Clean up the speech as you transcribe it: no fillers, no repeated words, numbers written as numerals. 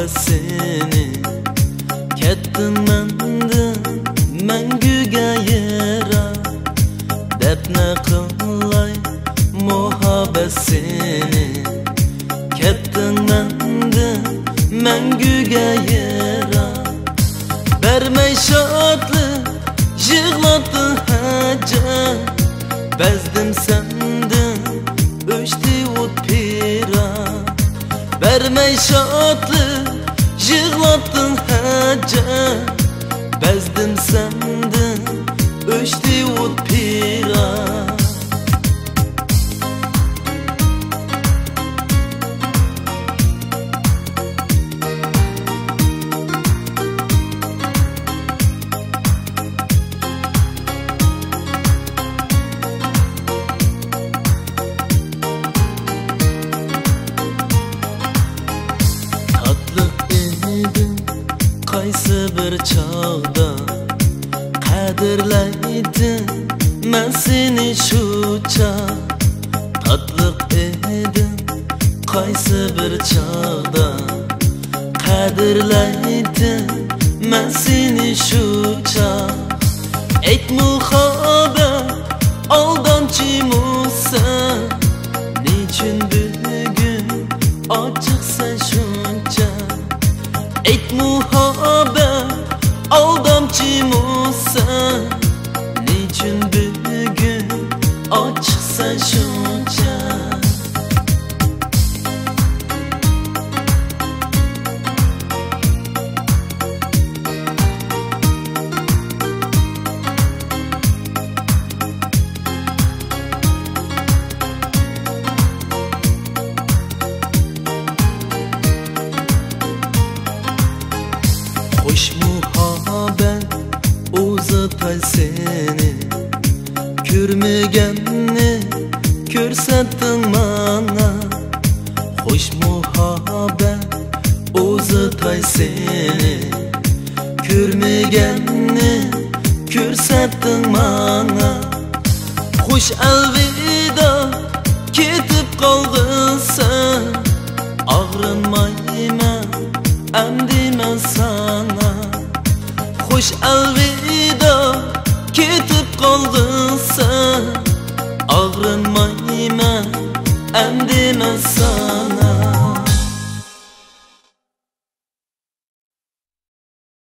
muhabbetini kettin mendin manguga yara deb ne qilay muhabbetini kettin mendin manguga yara bermey şadlık yığlattın hece bezdim sendin öçti ot pira vermey şadlık yığlattın hece bezdim sendin öçti ot pira qaysi bir chog'da qadrlaydim men seni shu chog' tatliq edim qaysi bir chog'da qadrlaydim men seni shu chog' ayt muhabbet aldamchimisan nechun bugun ochiqsan shuncha ayt muhabbet aldamchimisan nechun bugun ochiqsan shuncha Hoş muhabbet uzatay seni Körmegenni körsettin bana Hoş muhabbet uzatay seni Körmegenni körsettin bana Hoş elvida ketip kaldın sen Ağrınmayman emdi men sana Hoş elvida ketip kaldın sen Ağrınmayman emdi men sana